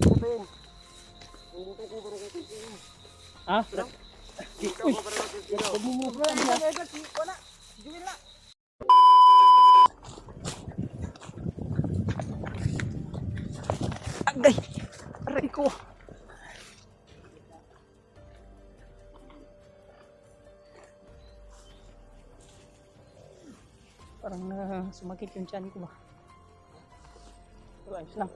kukutin. Nandito ko para kukutin. Ha? Dito ko para kukutin. Bumubra Wala na. Juwil na. Agay! Aray ko! Parang sumakit yung tiyan ko ba? Pero ayos lang.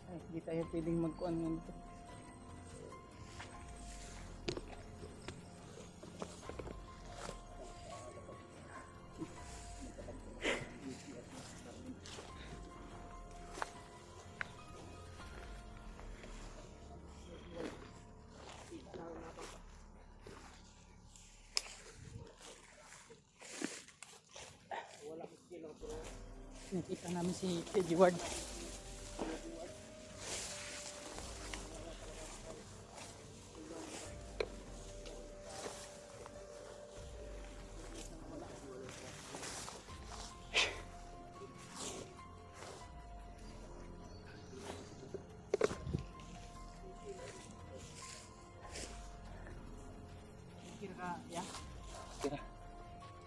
Ay, hindi tayo pwedeng magkuhan ngayon dito. Nakita namin si Teddy Ward. Kira ka, ya? Kira.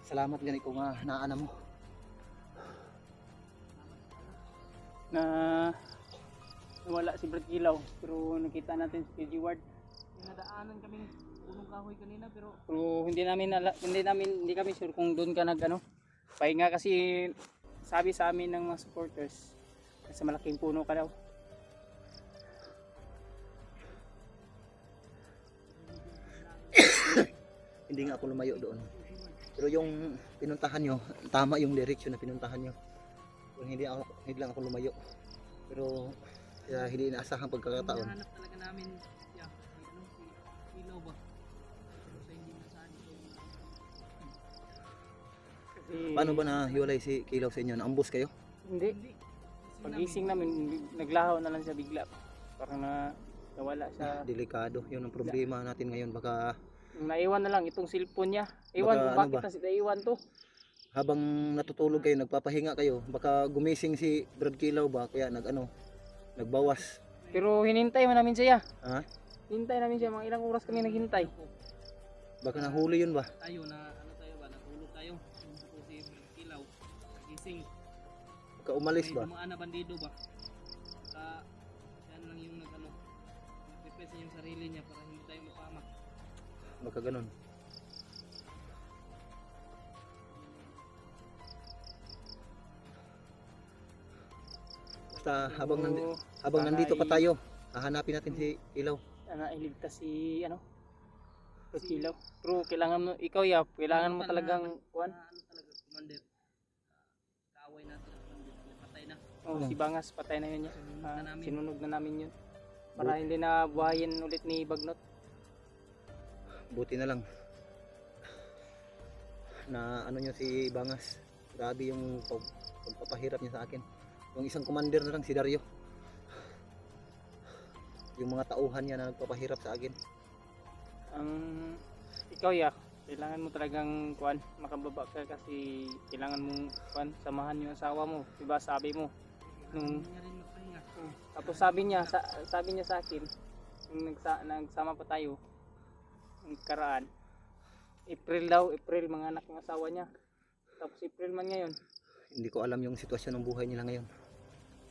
Salamat gani ko nga naana mo. Na nawala si Brad Kilaw, pero nakita natin si Teddy Ward. Nadaanan kaming punong kahoy kanina, pero hindi kami sure kung doon ka nag ano. Pahinga kasi sabi sa amin ng mga supporters sa malaking puno ka daw. Hindi nga ako lumayo doon. Pero yung pinuntahan nyo, tama yung direksyon na pinuntahan nyo. Kung hindi lang ako lumayo. Pero hindi inaasahang pagkakataon. Hinahanap talaga namin si Kilaw ba? Pero sa hindi nasaan ito. Paano ba nahiwalay si Kilaw sa inyo? Naambos kayo? Hindi. Pagising namin, naglaho na lang siya bigla. Parang nawala siya. Delikado. Yun ang problema natin ngayon. Baka Naiwan na lang itong cellphone niya. Iwan kung bakit ba? naiwan to. habang natutulog kayo, nagpapahinga kayo, baka gumising si Brad Kilaw ba? Kaya nagbawas. Pero hinintay man namin siya. Ha? Hintay namin siya, mga ilang oras kami naghintay. Baka nahuli yun ba? Tayo na tayo ba, natulog tayo. Tapos si Kilaw, nagising. Baka umalis ba? May dumaan na bandido ba? Baka yan lang yung nag-prepare yung sarili niya para hindi tayo mapahamak. Baka ganun. Basta habang nandito pa tayo, hahanapin natin si Kilaw. Sana iligtas si Brad Kilaw. Pero kailangan mo, ikaw ya, kailangan mo talagang kuan. Talaga, commander. Kaaway natin ang commander, patay na. Oh, si Bangas patay na yun niya. Sinunog na namin yun. Para hindi na buhayin ulit ni Bagnot. Buti na lang na nyo si Bangas. Grabe yung pagpapahirap niya sa akin. Yung isang commander na lang si Dario. Yung mga tauhan niya na nagpapahirap sa akin. Ikaw ya, kailangan mo talagang kuan, makababa ka kasi kailangan mong kuan, samahan yung asawa mo. Diba sabi mo? Tapos sabi niya sa akin, nung nagsama pa tayo, ng karaan, April mga anak ng asawa niya. Tapos April man ngayon. Hindi ko alam yung sitwasyon ng buhay nila ngayon.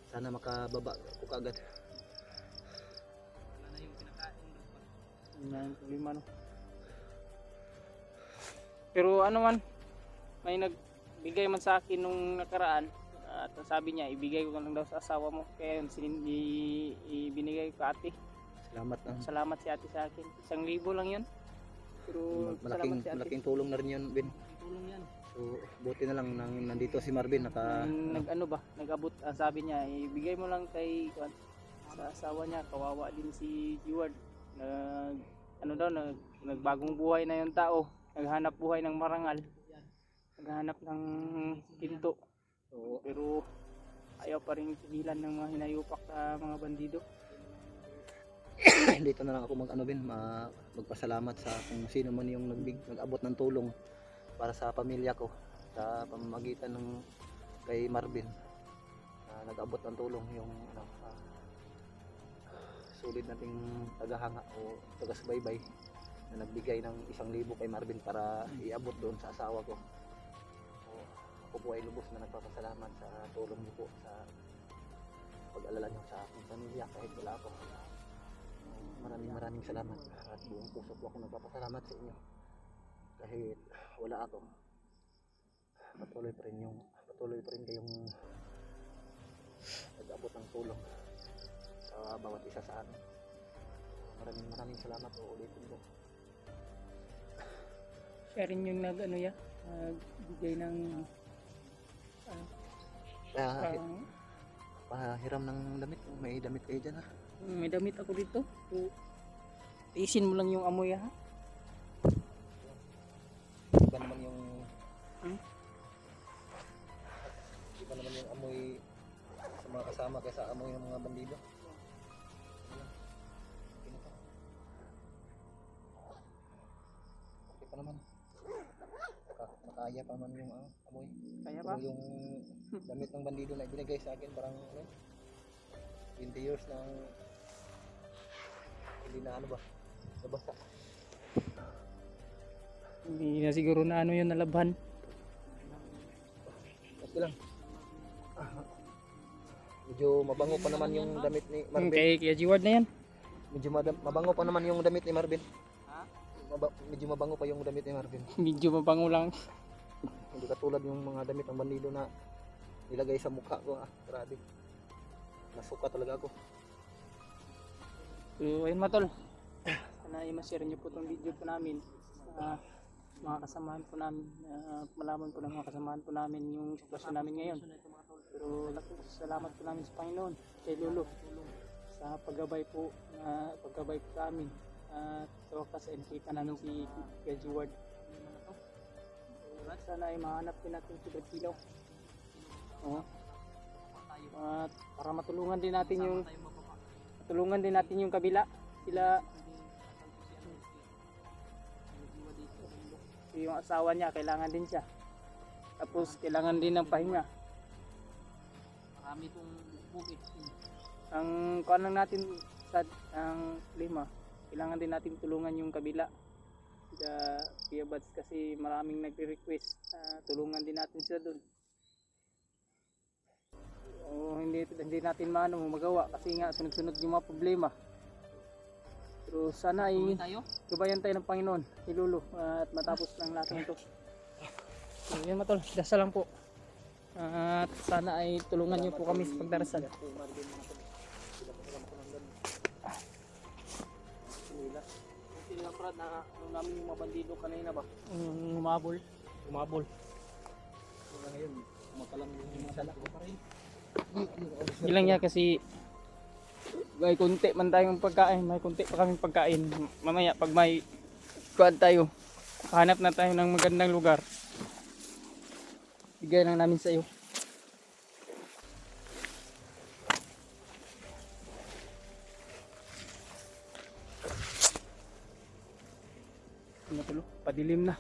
Sana makababa ko kaagad. Wala na yung kinakain. Wala yung problema no. Pero ano man, may nagbigay man sa akin nung nakaraan. At sabi niya, ibigay ko lang daw sa asawa mo. Kaya yun, ibinigay ko ate. Salamat. Salamat si ate sa akin. 1,000 lang yun. Pero malaking tulong na rin yun, Ben. Tulong yan. So, buti na lang nandito si Marvin nag-abot, sabi niya, ibigay mo lang sa asawa niya, kawawa din si Jeward. Nagbagong buhay na yung tao, naghanap buhay ng marangal, naghanap ng pinto. So, pero ayaw pa rin tigilan ng mga hinayupak sa mga bandido. Dito na lang ako magpasalamat sa kung sino man yung nag-abot ng tulong para sa pamilya ko sa pamamagitan ng kay Marvin. Nag-abot ng tulong yung sulit nating tagahanga o taga-subaybay na nagbigay ng 1,000 kay Marvin para iabot doon sa asawa ko. So, ako po ay lubos na nagpapasalamat sa tulong niyo po sa pag-alala niyo sa aking pamilya kahit wala ako. Maraming salamat at buong puso po ako nagpapasalamat sa inyo. Kahit wala ako, patuloy pa rin kayong nag-abot ng tulong sa bawat isa sa amin. Maraming salamat po ulitin po. Siya rin yung nagbigay ng parang, Pahiram ng damit, may damit kayo dyan ha. may damit ako dito. So, tiisin mo lang yung amoy ha. Iba naman yung iba naman yung amoy sa mga kasama kaysa amoy ng mga bandido. Okay pa naman. Kaya pa man yung amoy. Kaya ba? Pero yung damit ng bandido na ibinigay sa akin parang 20 years na hindi na nabasa. Hindi na siguro na yun nalabhan. Okay lang. Medyo mabango pa naman yung damit ni Marvin. Kaya G-Ward na yan. Medyo mabango pa naman yung damit ni Marvin. Medyo mabango pa yung damit ni Marvin. Medyo mabango lang. Hindi katulad yung mga damit ng bandido na nilagay sa mukha ko. Grabe. Nasuka talaga ako. So ayun matol. Sana i-share nyo po itong video po namin sa mga kasamahan po namin. Malaman po ng mga kasamahan po namin yung sitwasyon namin ngayon. Pero salamat po namin sa Panginoon, kay Lolo, sa paggabay po sa amin. At sa wakas ay nakita namin si Kuya G-Ward. Sana ay mahanap din natin si Brad Kilaw. At para matulungan din natin yung kabila. Yung asawa niya, kailangan din siya. Tapos kailangan din ng pahinga. Marami itong bukit. Ang kuan lang natin ang lima, kailangan din natin tulungan yung kabila. Kuya Bads, kasi maraming nagre-request, tulungan din natin sila doon. O hindi natin magawa kasi nga sunod-sunod yung mga problema. Pero sana ay gabayan tayo ng Panginoon, Lolo, at matapos lang natin ito. So yun matol, dasal lang po. At sana ay tulungan niyo po kami sa pagdarasal. Prad na namin yung mabandido kanina ba? Umabol. Ngayon, makalang yung mga dala ko pa rin. Ilang niya kasi may kunti man tayong pagkain, may kunti pa kaming pagkain. Mamaya pag may kuan tayo, hanap na tayo ng magandang lugar. Bigay lang namin sa iyo. Padilim na.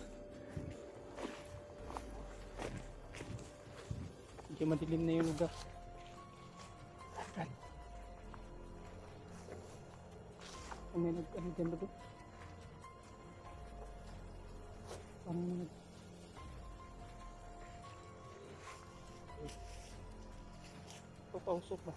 Medyo madilim na yung lugar. May ano dyan ba ito? Parang pausok ba?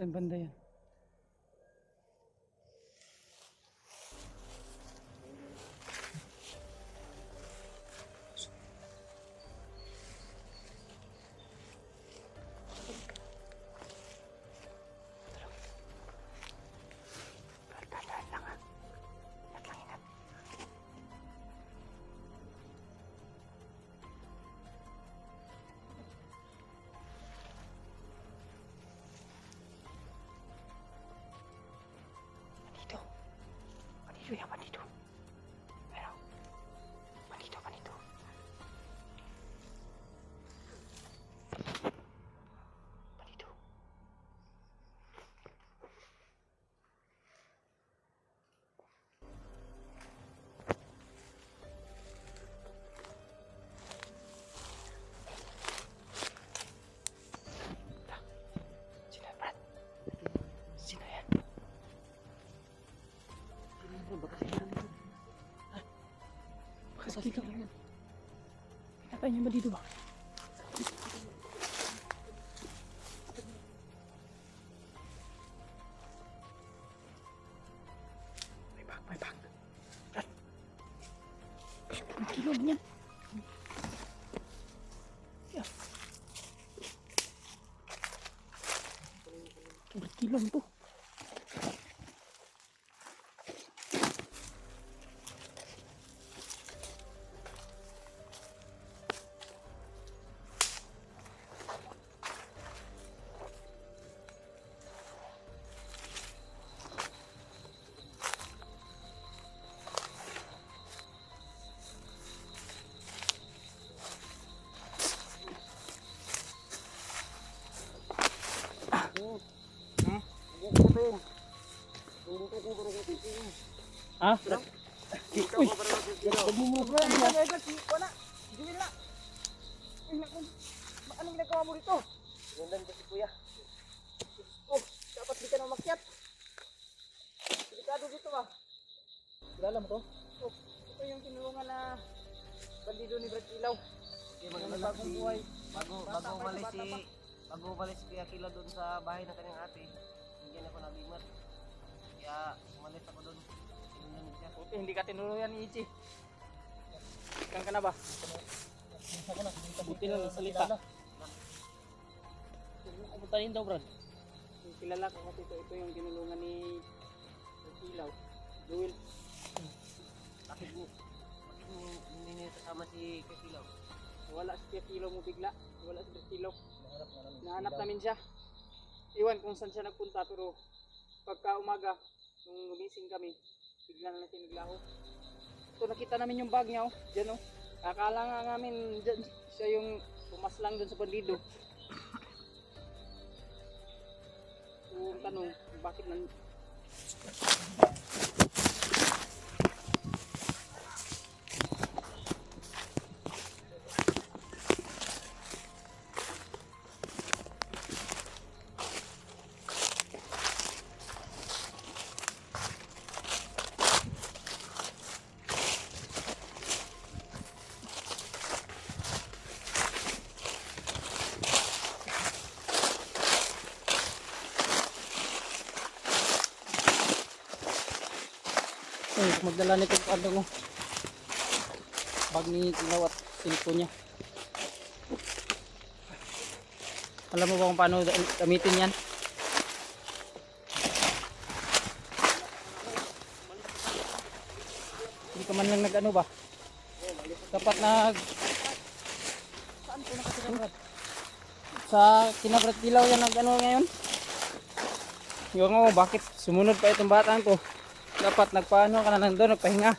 Saan banda yan? Yang bandito. Pero, bandito. Bandito. Bakas kilaw. Nakita niyo ba dito ba? May bag. Brad. Ang kilaw niya. Yeah. Sobrang kilaw to. Ah, uy, Wala. Juwil na. Ay, naku. Anong ginagawa mo dito? Gandan ko si kuya. Oh, dapat di ka na umakyat. Delikado dito ba? Kilala mo to? Oh, ito yung tinulungan na bandido ni Brad Ilaw. Yung bagong buhay. Bago Bata pa umalis ito, bata si umalis si Kuya Kila doon sa bahay ng kanyang ate. Hindi ako nabimat. Kaya umalis ako doon. Sinunod siya. buti hindi ka tinuluyan ni Ichi. Ikan ka na ba? Buti na salita. Kumutahin daw, Brad. Yung kilala ko kasi ito yung tinulungan ni Ilaw. Joel. Bakit mo hindi niya kasama si Kuya Kilaw? Wala si Kilo mo bigla. Wala si Kilo. Nahanap namin siya. Iwan kung saan siya nagpunta pero pagka umaga nung gumising kami, bigla na lang siya naglaho. So nakita namin yung bag niya oh. Diyan oh. Akala nga namin dyan, siya yung pumaslang dun sa bandido. So ang tanong, bakit nan magdala nito ang ano mo bag ni Ilaw at cellphone niya. Alam mo ba kung paano gamitin yan? Hindi ka man lang nag ano ba? Dapat nag saan ko nakatira, Brad? Sa kinabrad Ilaw yan nag ano ngayon? Yung oh, bakit sumunod pa itong batang to? Dapat nagpaano ka na nandun, nagpahinga.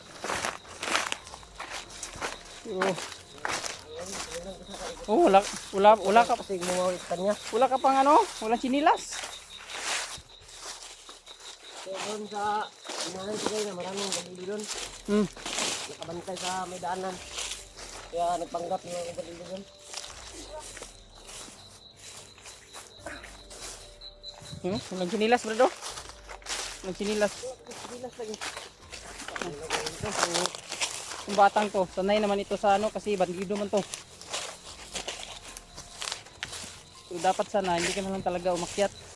Oh, wala ka Kasi gumawa sa kanya. wala ka pang ano, walang sinilas. So doon sa inahan ko kayo na maraming bandido doon. Nakabantay sa may daanan. Kaya nagpanggap yung mga bandido doon. Walang sinilas, Brado. Walang sinilas. Bilas lagi. Yung batang to, sanay naman ito sa ano kasi bandido man to. So dapat sana hindi ka na lang talaga umakyat.